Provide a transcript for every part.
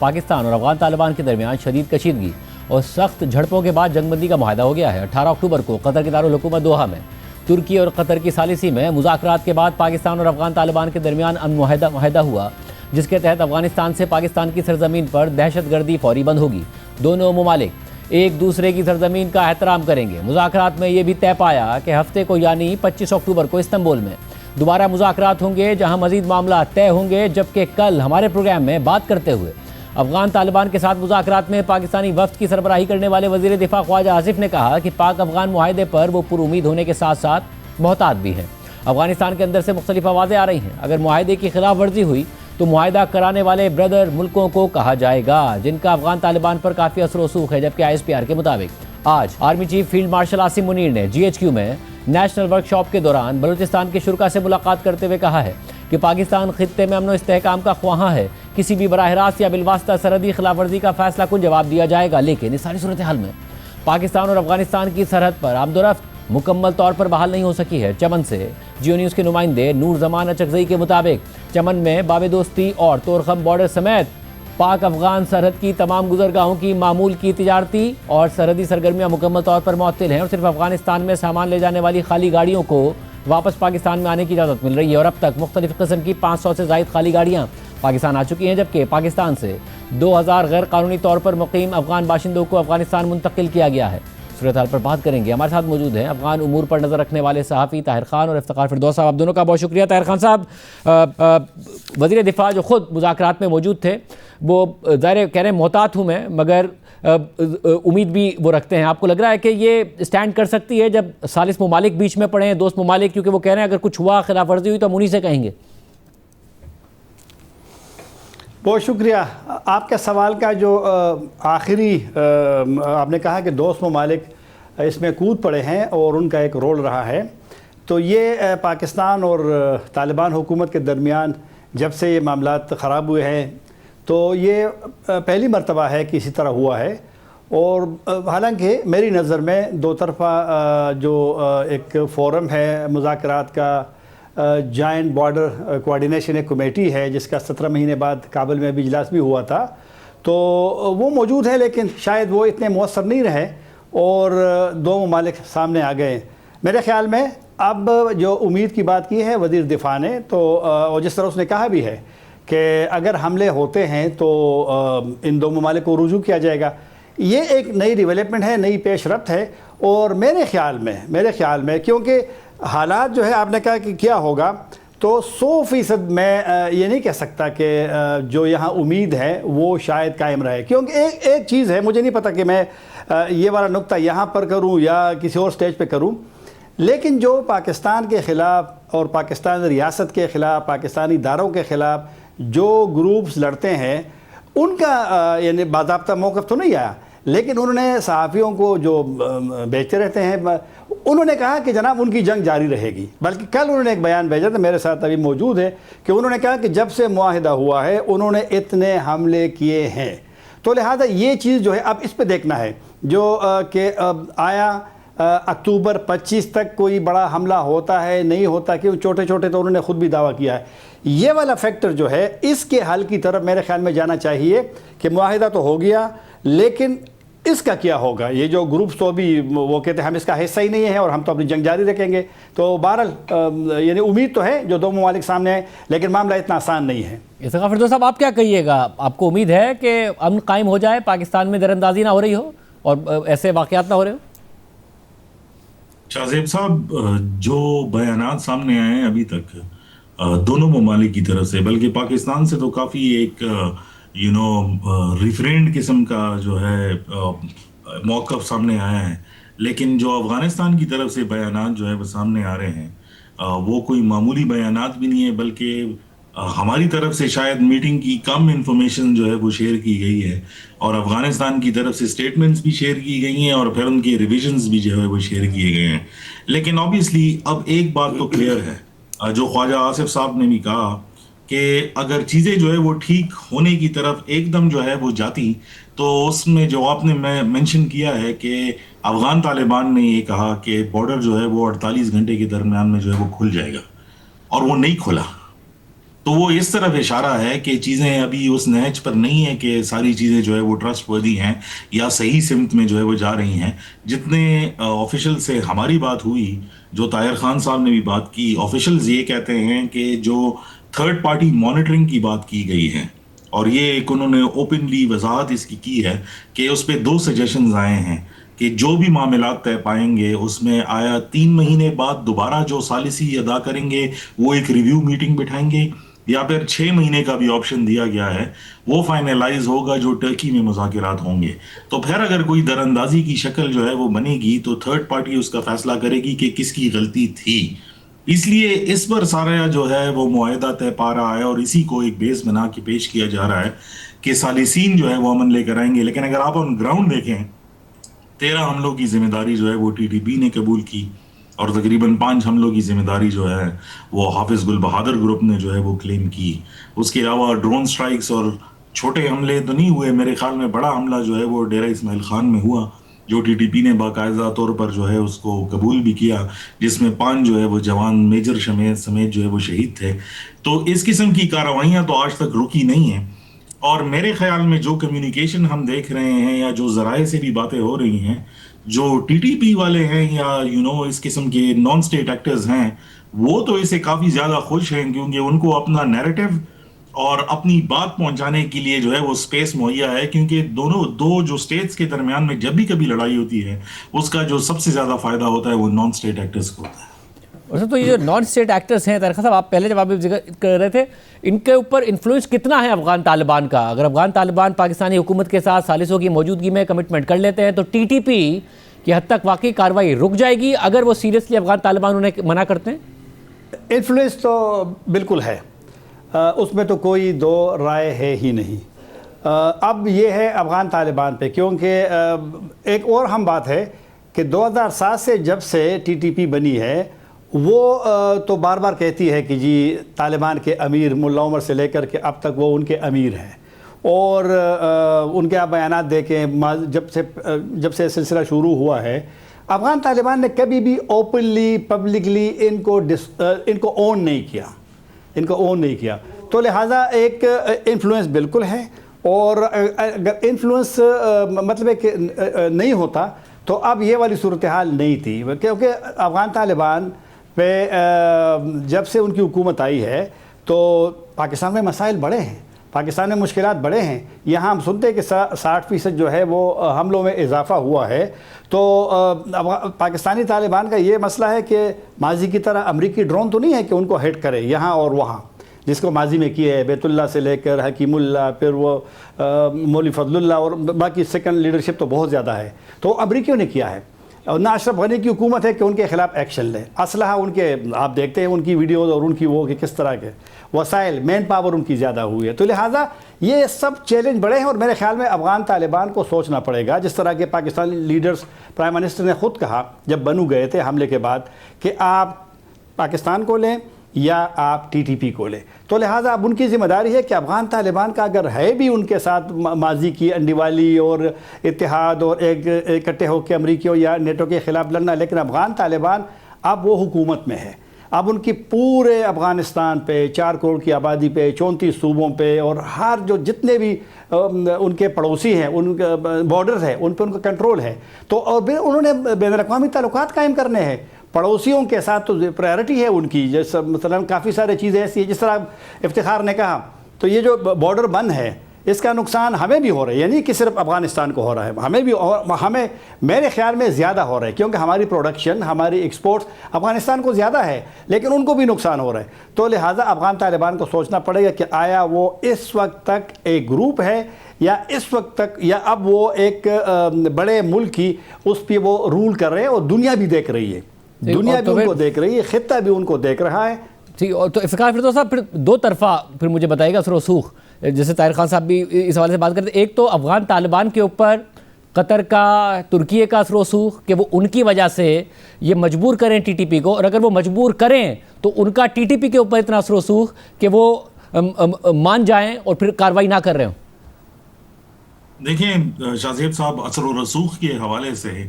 پاکستان اور افغان طالبان کے درمیان شدید کشیدگی اور سخت جھڑپوں کے بعد جنگ بندی کا معاہدہ ہو گیا ہے۔ 18 اکتوبر کو قطر کے دارالحکومت دوحہ میں ترکی اور قطر کی ثالثی میں مذاکرات کے بعد پاکستان اور افغان طالبان کے درمیان معاہدہ ہوا، جس کے تحت افغانستان سے پاکستان کی سرزمین پر دہشت گردی فوری بند ہوگی۔ دونوں ممالک ایک دوسرے کی سرزمین کا احترام کریں گے۔ مذاکرات میں یہ بھی طے پایا کہ ہفتے کو یعنی 25 اکتوبر کو استنبول میں دوبارہ مذاکرات ہوں گے، جہاں مزید معاملات طے ہوں گے، جبکہ کل ہمارے پروگرام میں بات کرتے ہوئے افغان طالبان کے ساتھ مذاکرات میں پاکستانی وفد کی سربراہی کرنے والے وزیر دفاع خواجہ آصف نے کہا کہ پاک افغان معاہدے پر وہ پر امید ہونے کے ساتھ ساتھ محتاط بھی ہیں۔ افغانستان کے اندر سے مختلف آوازیں آ رہی ہیں، اگر معاہدے کی خلاف ورزی ہوئی تو معاہدہ کرانے والے بردر ملکوں کو کہا جائے گا، جن کا افغان طالبان پر کافی اثر و رسوخ ہے۔ جبکہ ISPR کے مطابق آج army chief field marshal Asim Munir نے GHQ میں نیشنل ورکشاپ کے دوران بلوچستان کے شرکاء سے ملاقات کرتے ہوئے کہا ہے کہ پاکستان خطے میں امن و استحکام کا خواہاں ہے۔ کسی بھی براہ راست یا بالواسطہ سرحدی خلاف ورزی کا فیصلہ کن جواب دیا جائے گا، لیکن اس ساری صورتحال میں پاکستان اور افغانستان کی سرحد پر آمد و رفت مکمل طور پر بحال نہیں ہو سکی ہے۔ چمن سے جیو نیوز کے نمائندے نور زمان اچکزئی کے مطابق چمن میں باب دوستی اور تورخم بارڈر سمیت پاک افغان سرحد کی تمام گزرگاہوں کی معمول کی تجارتی اور سرحدی سرگرمیاں مکمل طور پر معطل ہیں، اور صرف افغانستان میں سامان لے جانے والی خالی گاڑیوں کو واپس پاکستان میں آنے کی اجازت مل رہی ہے، اور اب تک مختلف قسم کی 500 سے زائد خالی گاڑیاں پاکستان آ چکی ہیں، جبکہ پاکستان سے 2000 غیر قانونی طور پر مقیم افغان باشندوں کو افغانستان منتقل کیا گیا ہے۔ صورتحال پر بات کریں گے، ہمارے ساتھ موجود ہیں افغان امور پر نظر رکھنے والے صحافی طاہر خان اور افتخار فردوس صاحب۔ آپ دونوں کا بہت شکریہ۔ طاہر خان صاحب، وزیر دفاع جو خود مذاکرات میں موجود تھے، وہ ظاہر کہہ رہے ہیں محتاط ہوں میں، مگر امید بھی وہ رکھتے ہیں۔ آپ کو لگ رہا ہے کہ یہ اسٹینڈ کر سکتی ہے جب ثالث ممالک بیچ میں پڑے ہیں، دوست ممالک، کیونکہ وہ کہہ رہے ہیں اگر کچھ ہوا، خلاف ورزی ہوئی تو ہم انہی سے کہیں گے؟ بہت شکریہ۔ آپ کے سوال کا جو آخری آپ نے کہا کہ دوست ممالک اس میں کود پڑے ہیں اور ان کا ایک رول رہا ہے، تو یہ پاکستان اور طالبان حکومت کے درمیان جب سے یہ معاملات خراب ہوئے ہیں تو یہ پہلی مرتبہ ہے کہ اسی طرح ہوا ہے، اور حالانکہ میری نظر میں دو طرفہ جو ایک فورم ہے مذاکرات کا، جوائنٹ بارڈر کوآرڈینیشن ایک کمیٹی ہے جس کا 17 مہینے بعد کابل میں بھی اجلاس بھی ہوا تھا، تو وہ موجود ہے، لیکن شاید وہ اتنے مؤثر نہیں رہے اور دو ممالک سامنے آ گئے۔ میرے خیال میں اب جو امید کی بات کی ہے وزیر دفاع نے، تو اور جس طرح اس نے کہا بھی ہے کہ اگر حملے ہوتے ہیں تو ان دو ممالک کو رجوع کیا جائے گا، یہ ایک نئی ڈیولپمنٹ ہے، نئی پیش رفت ہے، اور میرے خیال میں کیونکہ حالات جو ہے آپ نے کہا کہ کیا ہوگا، تو 100% میں یہ نہیں کہہ سکتا کہ جو یہاں امید ہے وہ شاید قائم رہے، کیونکہ ایک چیز ہے، مجھے نہیں پتہ کہ میں یہ والا نقطہ یہاں پر کروں یا کسی اور سٹیج پہ کروں، لیکن جو پاکستان کے خلاف اور پاکستان ریاست کے خلاف، پاکستانی اداروں کے خلاف جو گروپس لڑتے ہیں، ان کا یعنی باضابطہ موقف تو نہیں آیا، لیکن انہوں نے صحافیوں کو جو بیچتے رہتے ہیں، انہوں نے کہا کہ جناب ان کی جنگ جاری رہے گی، بلکہ کل انہوں نے ایک بیان بھیجا تھا، میرے ساتھ ابھی موجود ہے، کہ انہوں نے کہا کہ جب سے معاہدہ ہوا ہے انہوں نے اتنے حملے کیے ہیں، تو لہٰذا یہ چیز جو ہے اب اس پہ دیکھنا ہے جو کہ آیا اکتوبر 25 تک کوئی بڑا حملہ ہوتا ہے نہیں ہوتا، کہ چھوٹے چھوٹے تو انہوں نے خود بھی دعویٰ کیا ہے۔ یہ والا فیکٹر جو ہے اس کے حل کی طرف میرے خیال میں جانا چاہیے کہ معاہدہ تو ہو گیا، لیکن اس کا کیا ہوگا؟ یہ جو گروپس تو ابھی وہ کہتے ہیں ہم اس کا حصہ ہی نہیں ہے اور ہم تو اپنی جنگ جاری رکھیں گے، تو بہرحال یعنی امید تو ہے جو دو ممالک سامنے ہیں، لیکن معاملہ اتنا آسان نہیں ہے۔ افتخار فردوس صاحب، آپ کیا کہیے گا؟ آپ کو امید ہے کہ امن قائم ہو جائے، پاکستان میں دراندازی نہ ہو رہی ہو اور ایسے واقعات نہ ہو رہے ہو؟ شاہ زیب صاحب، جو بیانات سامنے آئے ہیں ابھی تک دونوں ممالک کی طرف سے، بلکہ پاکستان سے تو کافی ایک ریفرینڈ قسم کا جو ہے موقف سامنے آیا ہے، لیکن جو افغانستان کی طرف سے بیانات جو ہے وہ سامنے آ رہے ہیں وہ کوئی معمولی بیانات بھی نہیں ہے، بلکہ ہماری طرف سے شاید میٹنگ کی کم انفارمیشن جو ہے وہ شیئر کی گئی ہے، اور افغانستان کی طرف سے سٹیٹمنٹس بھی شیئر کی گئی ہیں، اور پھر ان کے ریویژنز بھی جو ہے وہ شیئر کیے گئے ہیں۔ لیکن آبویسلی اب ایک بات تو کلیئر ہے، جو خواجہ آصف صاحب نے بھی کہا کہ اگر چیزیں جو ہے وہ ٹھیک ہونے کی طرف ایک دم جو ہے وہ جاتی، تو اس میں جو آپ نے مینشن کیا ہے کہ افغان طالبان نے یہ کہا کہ بارڈر جو ہے وہ 48 گھنٹے کے درمیان میں جو ہے وہ کھل جائے گا، اور وہ نہیں کھلا۔ تو وہ اس طرف اشارہ ہے کہ چیزیں ابھی اس نہج پر نہیں ہے کہ ساری چیزیں جو ہے وہ ٹرسٹ وردی ہیں یا صحیح سمت میں جو ہے وہ جا رہی ہیں. جتنے آفیشل سے ہماری بات ہوئی, جو طاہر خان صاحب نے بھی بات کی, آفیشلز یہ کہتے ہیں کہ جو تھرڈ پارٹی مانیٹرنگ کی بات کی گئی ہے, اور یہ ایک انہوں نے اوپنلی وضاحت اس کی ہے کہ اس پہ 2 سجیشنز آئے ہیں کہ جو بھی معاملات طے پائیں گے اس میں آیا 3 مہینے بعد دوبارہ جو ثالثی ادا کریں گے وہ ایک ریویو میٹنگ بٹھائیں گے, یا پھر 6 مہینے کا بھی آپشن دیا گیا ہے وہ فائنلائز ہوگا جو ٹرکی میں مذاکرات ہوں گے. تو پھر اگر کوئی دراندازی کی شکل جو ہے وہ بنے گی تو تھرڈ پارٹی اس کا فیصلہ کرے گی کہ کس کی غلطی تھی. اس لیے اس پر سارا جو ہے وہ معاہدہ طے پا رہا ہے اور اسی کو ایک بیس بنا کے پیش کیا جا رہا ہے کہ ثالثین جو ہے وہ امن لے کر آئیں گے. لیکن اگر آپ آن گراؤنڈ دیکھیں 13 حملوں کی ذمہ داری جو ہے وہ ٹی ٹی پی نے قبول کی, اور تقریباً 5 حملوں کی ذمہ داری جو ہے وہ حافظ گل بہادر گروپ نے جو ہے وہ کلیم کی. اس کے علاوہ ڈرون سٹرائکس اور چھوٹے حملے تو نہیں ہوئے, میرے خیال میں بڑا حملہ جو ہے وہ ڈیرہ اسماعیل خان میں ہوا جو ٹی ٹی پی نے باقاعدہ طور پر جو ہے اس کو قبول بھی کیا, جس میں 5 جو ہے وہ جوان میجر سمیت جو ہے وہ شہید تھے. تو اس قسم کی کارروائیاں تو آج تک رکی نہیں ہیں, اور میرے خیال میں جو کمیونیکیشن ہم دیکھ رہے ہیں یا جو ذرائع سے بھی باتیں ہو رہی ہیں, جو ٹی ٹی پی والے ہیں یا اس قسم کے نان اسٹیٹ ایکٹرز ہیں وہ تو اسے کافی زیادہ خوش ہیں, کیونکہ ان کو اپنا نیریٹو اور اپنی بات پہنچانے کے لیے جو ہے وہ سپیس مہیا ہے, کیونکہ دو جو سٹیٹس کے درمیان میں جب بھی کبھی لڑائی ہوتی ہے اس کا جو سب سے زیادہ فائدہ ہوتا ہے وہ نان اسٹیٹ ایکٹرز کو ہوتا ہے. تو یہ جو نان اسٹیٹ ایکٹرز ہیں طارق صاحب, آپ پہلے جب آپ ذکر کر رہے تھے, ان کے اوپر انفلوئنس کتنا ہے افغان طالبان کا؟ اگر افغان طالبان پاکستانی حکومت کے ساتھ ثالثوں کی موجودگی میں کمٹمنٹ کر لیتے ہیں تو ٹی ٹی پی کی حد تک واقعی کارروائی رک جائے گی اگر وہ سیریسلی افغان طالبان انہیں منع کرتے ہیں؟ انفلوئنس تو بالکل ہے, اس میں تو کوئی دو رائے ہے ہی نہیں. اب یہ ہے افغان طالبان پہ, کیونکہ ایک اور ہم بات ہے کہ 2007 سے جب سے ٹی ٹی پی بنی ہے وہ تو بار بار کہتی ہے کہ جی طالبان کے امیر ملا عمر سے لے کر کے اب تک وہ ان کے امیر ہیں, اور ان کے آپ بیانات دیکھیں جب سے سلسلہ شروع ہوا ہے افغان طالبان نے کبھی بھی اوپنلی پبلکلی ان کو اون نہیں کیا. تو لہٰذا ایک انفلوئنس بالکل ہے, اور اگر انفلوئنس مطلب ہے کہ نہیں ہوتا تو اب یہ والی صورتحال نہیں تھی, کیونکہ افغان طالبان پہ جب سے ان کی حکومت آئی ہے تو پاکستان میں مسائل بڑے ہیں, پاکستان میں مشکلات بڑے ہیں. یہاں ہم سنتے ہیں کہ 60% جو ہے وہ حملوں میں اضافہ ہوا ہے. تو پاکستانی طالبان کا یہ مسئلہ ہے کہ ماضی کی طرح امریکی ڈرون تو نہیں ہے کہ ان کو ہٹ کرے یہاں اور وہاں, جس کو ماضی میں کیے ہے بیت اللہ سے لے کر حکیم اللہ, پھر وہ مولوی فضل اللہ, اور باقی سیکنڈ لیڈرشپ تو بہت زیادہ ہے, تو امریکیوں نے کیا ہے. اور نہ اشرف غنی کی حکومت ہے کہ ان کے خلاف ایکشن لے. اسلحہ ان کے آپ دیکھتے ہیں ان کی ویڈیوز اور ان کی وہ کہ کس طرح کے وسائل, مین پاور ان کی زیادہ ہوئی ہے. تو لہٰذا یہ سب چیلنج بڑے ہیں, اور میرے خیال میں افغان طالبان کو سوچنا پڑے گا, جس طرح کے پاکستانی لیڈرز, پرائم منسٹر نے خود کہا جب بنو گئے تھے حملے کے بعد کہ آپ پاکستان کو لیں یا آپ ٹی ٹی پی کو لیں. تو لہٰذا اب ان کی ذمہ داری ہے کہ افغان طالبان کا اگر ہے بھی ان کے ساتھ ماضی کی انڈیوالی اور اتحاد اور ایک اکٹھے ہو کے امریکیوں یا نیٹو کے خلاف لڑنا, لیکن افغان طالبان اب وہ حکومت میں ہے. اب ان کی پورے افغانستان پہ 4 کروڑ کی آبادی پہ 34 صوبوں پہ, اور ہر جو جتنے بھی ان کے پڑوسی ہیں, ان کے بارڈرز ہیں, ان پہ ان کا کنٹرول ہے. تو اور پھر انہوں نے بین الاقوامی تعلقات قائم کرنے ہیں پڑوسیوں کے ساتھ, تو پرائرٹی ہے ان کی. جیسے مثلا کافی سارے چیزیں ایسی ہیں, جس طرح افتخار نے کہا, تو یہ جو بارڈر بند ہے اس کا نقصان ہمیں بھی ہو رہا ہے, یعنی کہ صرف افغانستان کو ہو رہا ہے, ہمیں بھی, ہمیں میرے خیال میں زیادہ ہو رہا ہے, کیونکہ ہماری پروڈکشن, ہماری ایکسپورٹس افغانستان کو زیادہ ہے, لیکن ان کو بھی نقصان ہو رہا ہے. تو لہٰذا افغان طالبان کو سوچنا پڑے گا کہ آیا وہ اس وقت تک ایک گروپ ہے, یا اس وقت تک, یا اب وہ ایک بڑے ملک کی اس پہ وہ رول کر رہے ہیں, اور دنیا بھی دیکھ رہی ہے, دنیا بھی ان کو دیکھ رہی ہے, خطہ بھی ان کو دیکھ رہا ہے. ٹھیک, اور تو افتخار پھر تو صاحب پھر دو طرفہ پھر مجھے بتائے گا سرسوخ, جیسے طاہر خان صاحب بھی اس حوالے سے بات کرتے ہیں. ایک تو افغان طالبان کے اوپر قطر کا, ترکیے کا رسوخ کہ وہ ان کی وجہ سے یہ مجبور کریں ٹی ٹی پی کو, اور اگر وہ مجبور کریں تو ان کا ٹی ٹی پی کے اوپر اتنا رسوخ کہ وہ مان جائیں اور پھر کارروائی نہ کر رہے ہوں. دیکھیں شاہ زیب صاحب, اثر و رسوخ کے حوالے سے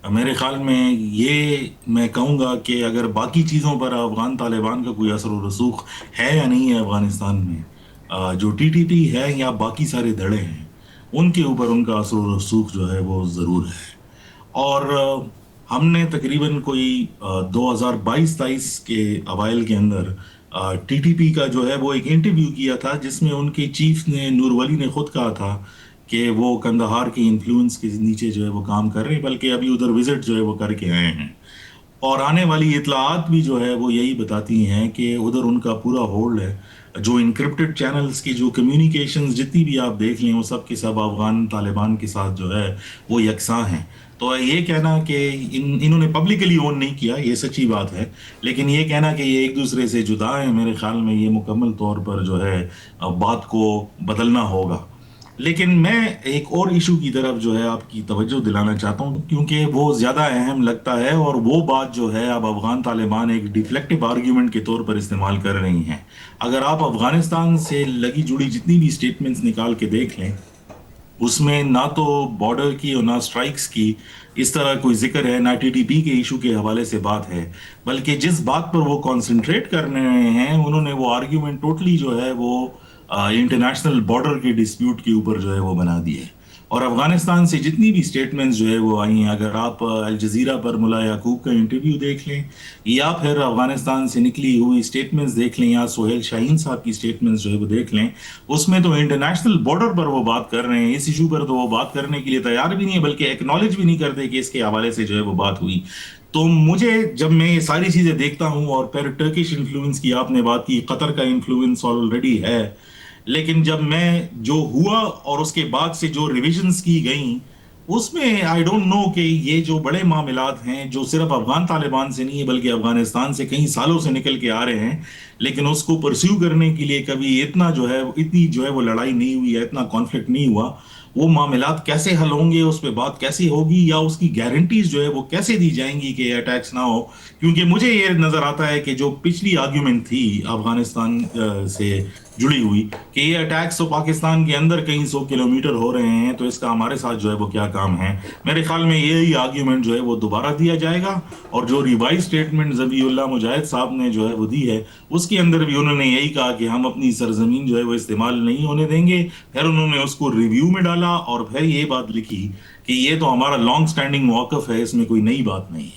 میرے خیال میں یہ میں کہوں گا کہ اگر باقی چیزوں پر افغان طالبان کا کوئی اثر و رسوخ ہے یا نہیں ہے افغانستان میں، جو ٹی ٹی پی ہے یا باقی سارے دھڑے ہیں ان کے اوپر ان کا اثر و رسوخ جو ہے وہ ضرور ہے. اور ہم نے تقریباً کوئی 2022-23 کے اوائل کے اندر ٹی ٹی پی کا جو ہے وہ ایک انٹرویو کیا تھا، جس میں ان کے چیف نے نور ولی نے خود کہا تھا کہ وہ کندہار کی انفلوئنس کے نیچے جو ہے وہ کام کر رہے ہیں، بلکہ ابھی ادھر وزٹ جو ہے وہ کر کے آئے ہیں. اور آنے والی اطلاعات بھی جو ہے وہ یہی بتاتی ہیں کہ ادھر ان کا پورا ہولڈ ہے. جو انکرپٹڈ چینلز کی جو کمیونیکیشنز جتنی بھی آپ دیکھ لیں وہ سب کے سب افغان طالبان کے ساتھ جو ہے وہ یکساں ہیں. تو یہ کہنا کہ انہوں نے پبلکلی اون نہیں کیا یہ سچی بات ہے، لیکن یہ کہنا کہ یہ ایک دوسرے سے جدا ہیں، میرے خیال میں یہ مکمل طور پر جو ہے بات کو بدلنا ہوگا. لیکن میں ایک اور ایشو کی طرف جو ہے آپ کی توجہ دلانا چاہتا ہوں، کیونکہ وہ زیادہ اہم لگتا ہے، اور وہ بات جو ہے اب افغان طالبان ایک ڈیفلیکٹو آرگیومنٹ کے طور پر استعمال کر رہی ہیں. اگر آپ افغانستان سے لگی جڑی جتنی بھی سٹیٹمنٹس نکال کے دیکھ لیں، اس میں نہ تو بارڈر کی اور نہ سٹرائکس کی اس طرح کوئی ذکر ہے، نہ ٹی ٹی پی کے ایشو کے حوالے سے بات ہے، بلکہ جس بات پر وہ کانسنٹریٹ کرنے ہیں انہوں نے وہ آرگیومنٹ ٹوٹلی جو ہے وہ انٹرنیشنل بارڈر کے ڈسپیوٹ کے اوپر جو ہے وہ بنا دیے. اور افغانستان سے جتنی بھی سٹیٹمنٹس جو ہے وہ آئی ہیں، اگر آپ الجزیرہ پر ملا یعقوب کا انٹرویو دیکھ لیں یا پھر افغانستان سے نکلی ہوئی سٹیٹمنٹس دیکھ لیں یا سہیل شاہین صاحب کی سٹیٹمنٹس جو ہے وہ دیکھ لیں، اس میں تو انٹرنیشنل بارڈر پر وہ بات کر رہے ہیں. اس ایشو پر تو وہ بات کرنے کے لیے تیار بھی نہیں ہے، بلکہ ایکنالج بھی نہیں کرتے کہ اس کے حوالے سے جو ہے وہ بات ہوئی. تو مجھے جب میں یہ ساری چیزیں دیکھتا ہوں، اور پھر ٹرکش انفلوئنس کی آپ نے بات کی، قطر کا انفلوئنس آلریڈی ہے، لیکن جب میں جو ہوا اور اس کے بعد سے جو ریویژنز کی گئیں اس میں آئی ڈونٹ نو کہ یہ جو بڑے معاملات ہیں جو صرف افغان طالبان سے نہیں ہے بلکہ افغانستان سے کئی سالوں سے نکل کے آ رہے ہیں، لیکن اس کو پرسیو کرنے کے لیے کبھی اتنی جو ہے وہ لڑائی نہیں ہوئی ہے، اتنا کانفلکٹ نہیں ہوا. وہ معاملات کیسے حل ہوں گے، اس پہ بات کیسی ہوگی، یا اس کی گارنٹیز جو ہے وہ کیسے دی جائیں گی کہ اٹیکس نہ ہو. کیونکہ مجھے یہ نظر آتا ہے کہ جو پچھلی آرگیومنٹ تھی افغانستان سے جڑی ہوئی کہ یہ اٹیکس تو پاکستان کے اندر کئی 100 کلومیٹر ہو رہے ہیں، تو اس کا ہمارے ساتھ جو ہے وہ کیا کام ہے. میرے خیال میں یہی آرگیومنٹ جو ہے وہ دوبارہ دیا جائے گا، اور جو ریوائز سٹیٹمنٹ ذبیح اللہ مجاہد صاحب نے جو ہے وہ دی ہے اس کے اندر بھی انہوں نے یہی کہا کہ ہم اپنی سرزمین جو ہے وہ استعمال نہیں ہونے دیں گے. پھر انہوں نے اس کو ریویو میں ڈالا اور پھر یہ بات لکھی کہ یہ تو ہمارا لانگ سٹینڈنگ موقف ہے، اس میں کوئی نئی بات نہیں ہے.